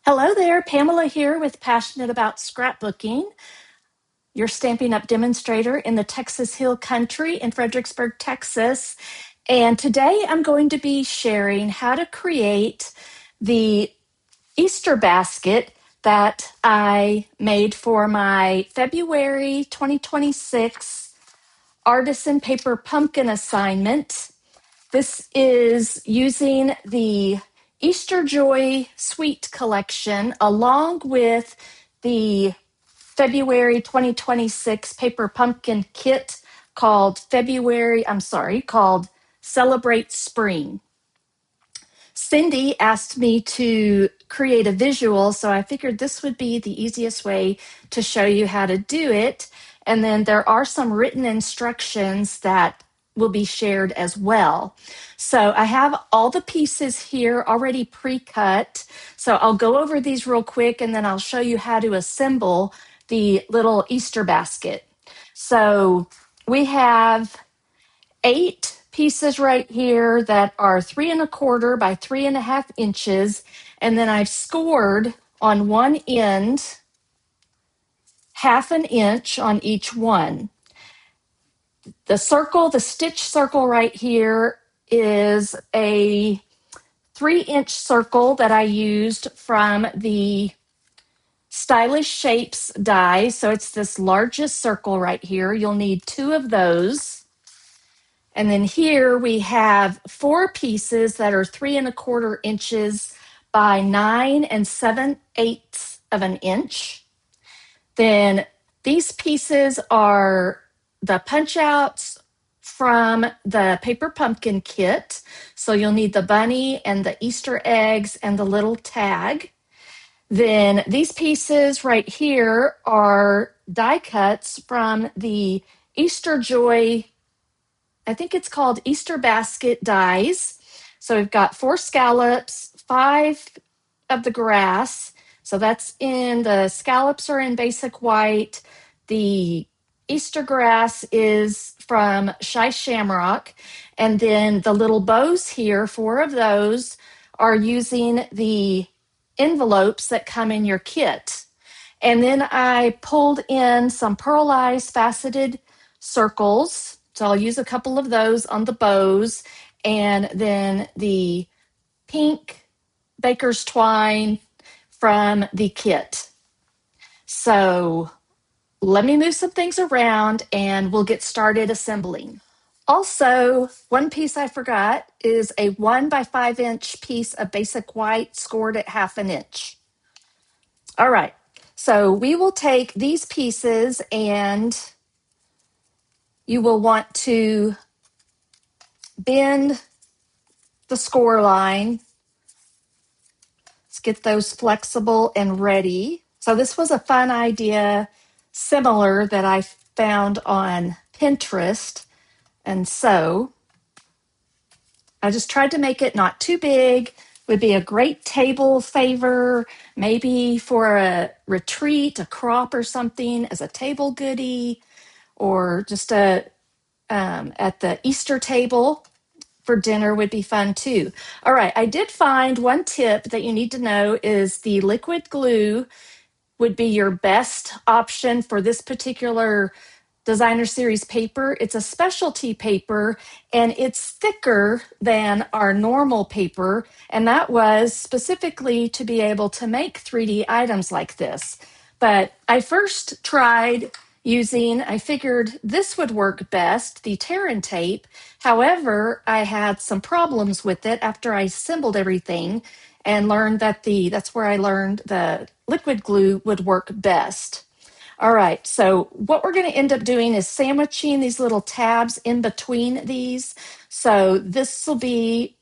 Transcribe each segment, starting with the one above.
Hello there, Pamela here with Passionate About Scrapbooking, your Stampin' Up! Demonstrator in the Texas Hill Country in Fredericksburg, Texas. And today I'm going to be sharing how to create the Easter basket that I made for my February 2026 Artisan Paper Pumpkin assignment. This is using the Easter Joy Sweet Collection along with the February 2026 Paper Pumpkin Kit called called Celebrate Spring. Cindy asked me to create a visual, so I figured this would be the easiest way to show you how to do it. And then there are some written instructions that will be shared as well. So I have all the pieces here already pre-cut. So I'll go over these real quick and then I'll show you how to assemble the little Easter basket. So we have 8 pieces right here that are 3 1/4 by 3 1/2 inches. And then I've scored on one end 1/2 inch on each one. The stitch circle right here is a 3-inch circle that I used from the Stylish Shapes die. So it's this largest circle right here. You'll need 2 of those. And then here we have 4 pieces that are 3 1/4 inches by 9 7/8 of an inch. Then these pieces are the punch outs from the Paper Pumpkin Kit. So you'll need the bunny and the Easter eggs and the little tag. Then these pieces right here are die cuts from the Easter Joy, I think it's called Easter Basket dies. So we've got 4 scallops, 5 of the grass. So that's in the scallops are in basic white. The Easter grass is from Shy Shamrock. And then the little bows here, 4 of those are using the envelopes that come in your kit. And then I pulled in some pearlized faceted circles. So I'll use a couple of those on the bows. And then the pink baker's twine from the kit. So let me move some things around and we'll get started assembling. Also, one piece I forgot is a 1 by 5 inch piece of basic white scored at 1/2 inch. All right, so we will take these pieces and you will want to bend the score line. Let's get those flexible and ready. So this was a fun idea, similar that I found on Pinterest. And so I just tried to make it not too big. Would be a great table favor, maybe for a retreat, a crop or something as a table goodie, or just at the Easter table for dinner would be fun too. All right, I did find one tip that you need to know is the liquid glue would be your best option for this particular designer series paper. It's a specialty paper and it's thicker than our normal paper. And that was specifically to be able to make 3D items like this. But I first tried I figured this would work best, the Terran tape. However, I had some problems with it after I assembled everything and learned that that's where I learned the liquid glue would work best. All right, so what we're going to end up doing is sandwiching these little tabs in between these. So this will be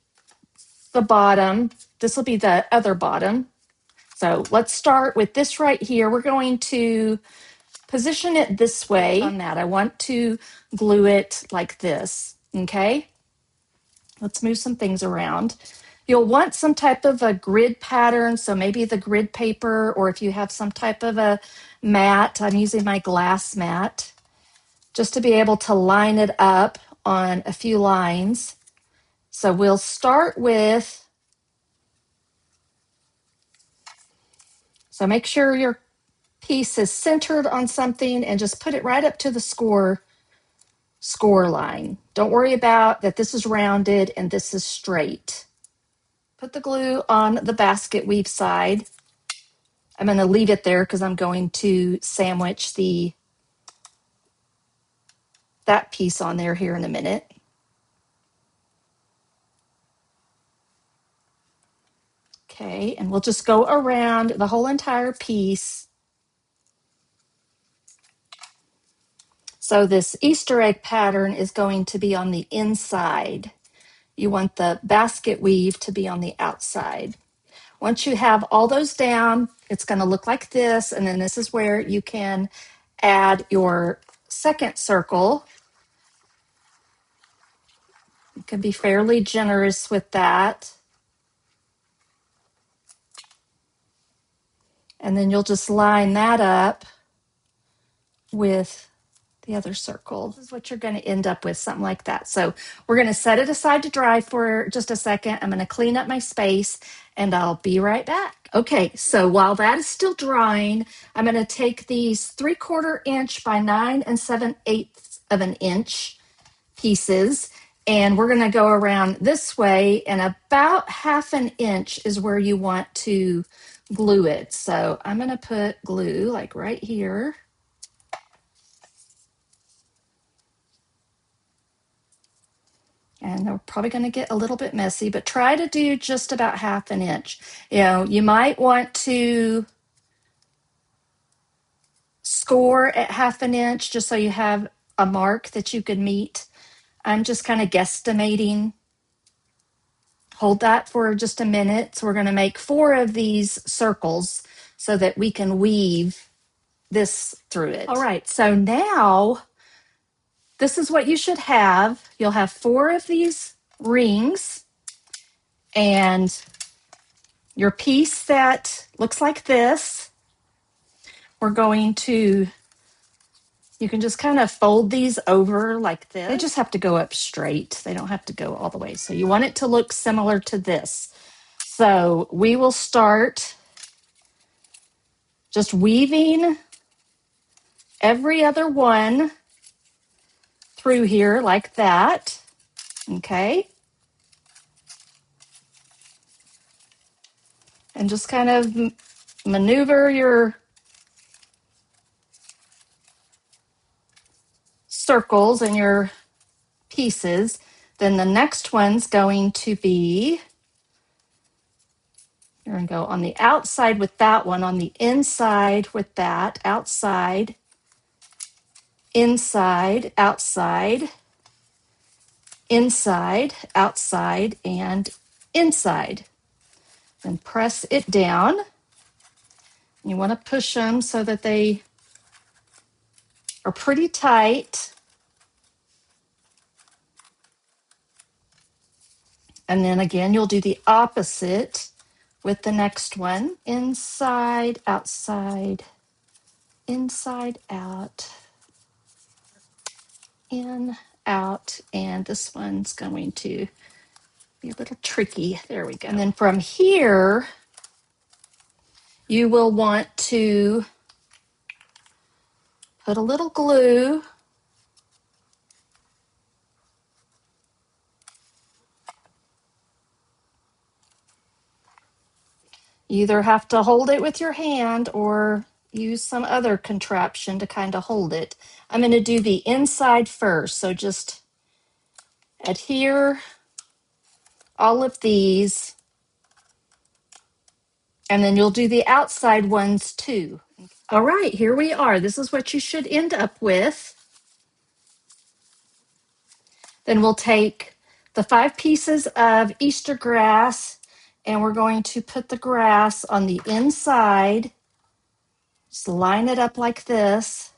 the bottom. This will be the other bottom. So let's start with this right here. We're going to position it this way on that. I want to glue it like this, okay? Let's move some things around. You'll want some type of a grid pattern, so maybe the grid paper, or if you have some type of a mat, I'm using my glass mat, just to be able to line it up on a few lines. So we'll start with So make sure your piece is centered on something and just put it right up to the score line. Don't worry about that this is rounded and this is straight. Put the glue on the basket weave side. I'm going to leave it there because I'm going to sandwich that piece on there here in a minute. Okay, and we'll just go around the whole entire piece. So this Easter egg pattern is going to be on the inside. You want the basket weave to be on the outside. Once you have all those down, it's going to look like this, and then this is where you can add your second circle. You can be fairly generous with that. And then you'll just line that up with the other circle. This is what you're going to end up with, something like that. So we're going to set it aside to dry for just a second. I'm going to clean up my space and I'll be right back. Okay, so while that is still drying, I'm going to take these 3/4 inch by 9 7/8 of an inch pieces, and we're going to go around this way, and about 1/2 inch is where you want to glue it. So I'm going to put glue like right here. And they're probably going to get a little bit messy, but try to do just about 1/2 inch. You know, you might want to score at 1/2 inch just so you have a mark that you could meet. I'm just kind of guesstimating. Hold that for just a minute. So we're going to make 4 of these circles so that we can weave this through it. All right, so now this is what you should have. You'll have 4 of these rings and your piece that looks like this. We're going to, you can just kind of fold these over like this. They just have to go up straight. They don't have to go all the way. So you want it to look similar to this. So we will start just weaving every other one through here like that. Okay. And just kind of maneuver your circles and your pieces. Then the next one's going to be, you're going to go on the outside with that one, on the inside with that, outside, inside, outside, inside, outside, and inside. Then press it down. You want to push them so that they are pretty tight. And then again, you'll do the opposite with the next one. Inside, outside, inside, out, in, out. And this one's going to be a little tricky. There we go. And then from here, you will want to put a little glue. You either have to hold it with your hand or use some other contraption to kind of hold it. I'm going to do the inside first. So just adhere all of these, and then you'll do the outside ones too. All right, here we are. This is what you should end up with. Then we'll take the 5 pieces of Easter grass, and we're going to put the grass on the inside. Just line it up like this.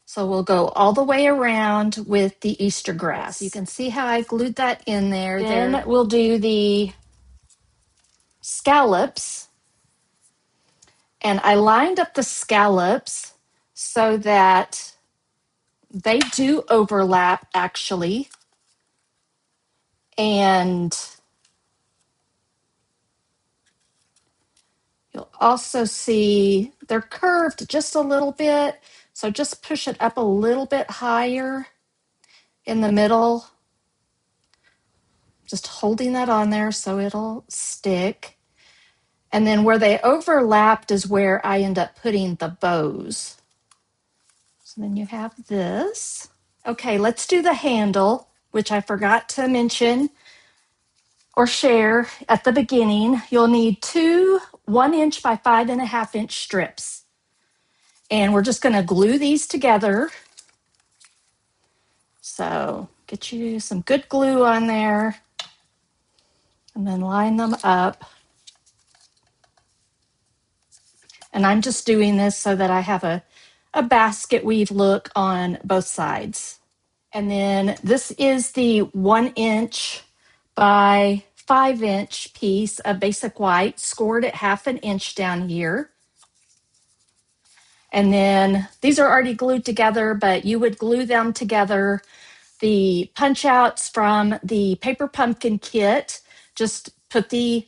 So we'll go all the way around with the Easter grass. You can see how I glued that in there. Then we'll do the scallops. And I lined up the scallops so that they do overlap actually. And you'll also see they're curved just a little bit. So just push it up a little bit higher in the middle. Just holding that on there so it'll stick. And then where they overlapped is where I end up putting the bows. So then you have this. Okay, let's do the handle, which I forgot to mention or share at the beginning. You'll need two 1" by 5.5" strips. And we're just going to glue these together. So get you some good glue on there and then line them up. And I'm just doing this so that I have a basket weave look on both sides. And then this is the 1" by 5" piece of basic white, scored at 1/2 inch down here. And then these are already glued together, but you would glue them together. The punch outs from the paper pumpkin kit, just put the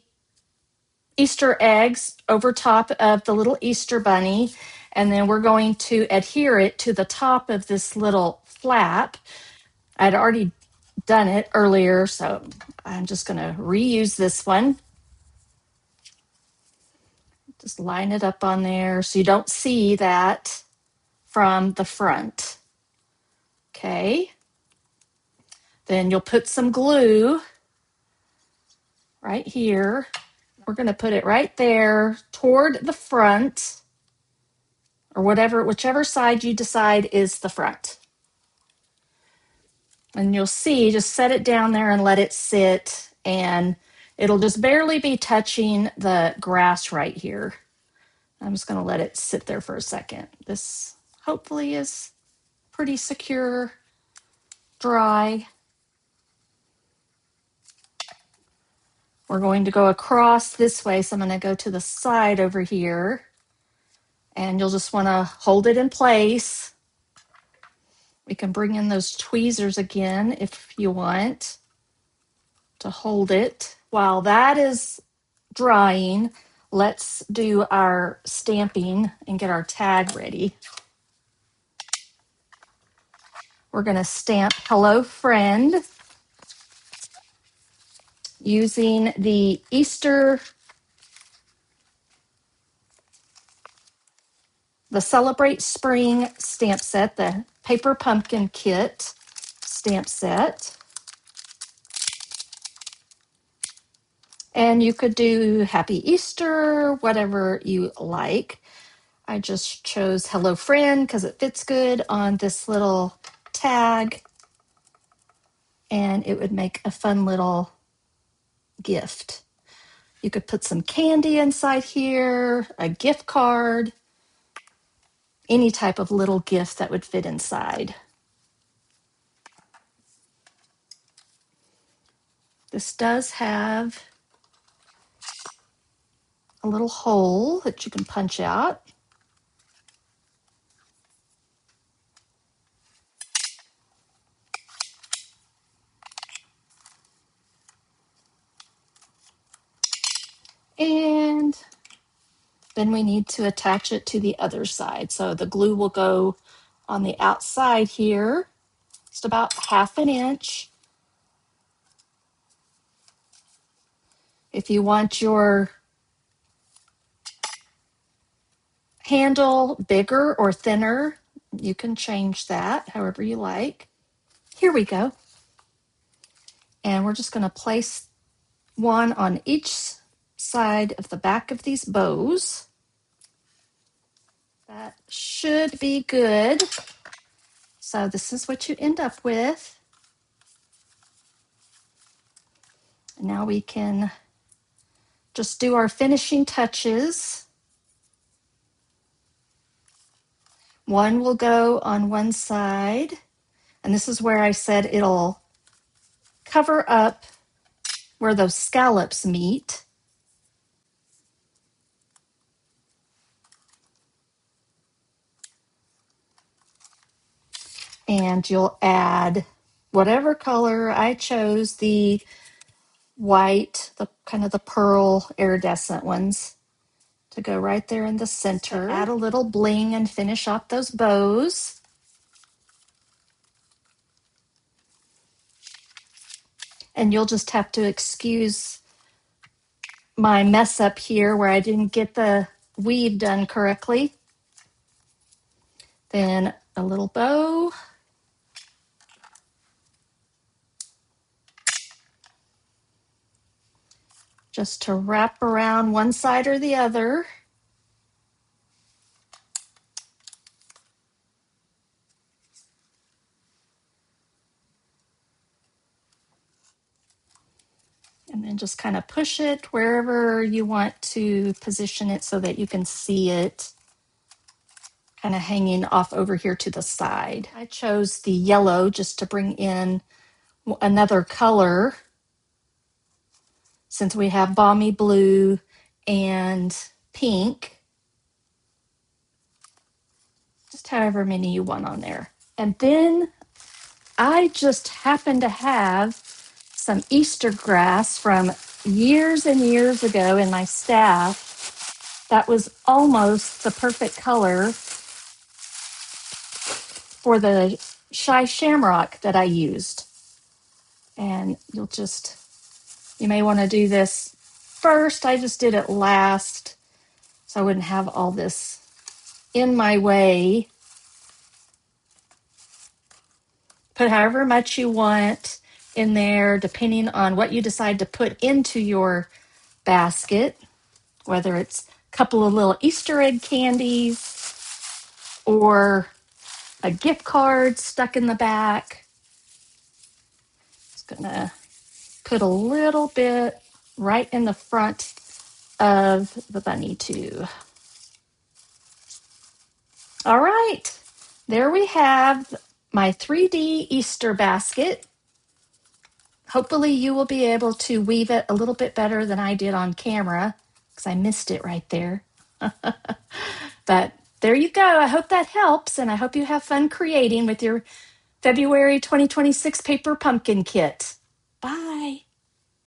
Easter eggs over top of the little Easter bunny, and then we're going to adhere it to the top of this little flap. I'd already done it earlier, so I'm just going to reuse this one. Just line it up on there so you don't see that from the front. Okay. Then you'll put some glue right here. We're going to put it right there toward the front, or whichever side you decide is the front. And you'll see, just set it down there and let it sit, and it'll just barely be touching the grass right here. I'm just going to let it sit there for a second. This hopefully is pretty secure, dry. We're going to go across this way, so I'm going to go to the side over here, and you'll just want to hold it in place. We can bring in those tweezers again if you want to hold it. While that is drying, let's do our stamping and get our tag ready. We're going to stamp Hello Friend using the Celebrate Spring stamp set, the Paper Pumpkin Kit stamp set. And you could do Happy Easter, whatever you like. I just chose Hello Friend because it fits good on this little tag, and it would make a fun little gift. You could put some candy inside here, a gift card, any type of little gift that would fit inside. This does have a little hole that you can punch out. And then we need to attach it to the other side. So the glue will go on the outside here, just about 1/2 inch. If you want your handle bigger or thinner, you can change that however you like. Here we go. And we're just going to place one on each side of the back of these bows. That should be good. So this is what you end up with. And now we can just do our finishing touches. One will go on one side, and this is where I said it'll cover up where those scallops meet. And you'll add whatever color. I chose the white, the kind of the pearl iridescent ones to go right there in the center. Add a little bling and finish off those bows. And you'll just have to excuse my mess up here where I didn't get the weave done correctly. Then a little bow. Just to wrap around one side or the other. And then just kind of push it wherever you want to position it so that you can see it kind of hanging off over here to the side. I chose the yellow just to bring in another color since we have Balmy Blue and pink. Just however many you want on there. And then I just happen to have some Easter grass from years and years ago in my staff that was almost the perfect color for the shy shamrock that I used. And you may want to do this first. I just did it last so I wouldn't have all this in my way. Put however much you want in there, depending on what you decide to put into your basket, whether it's a couple of little Easter egg candies or a gift card stuck in the back. Just gonna put a little bit right in the front of the bunny too. All right, there we have my 3D Easter basket. Hopefully you will be able to weave it a little bit better than I did on camera because I missed it right there. But there you go. I hope that helps, and I hope you have fun creating with your February 2026 paper pumpkin kit. Bye.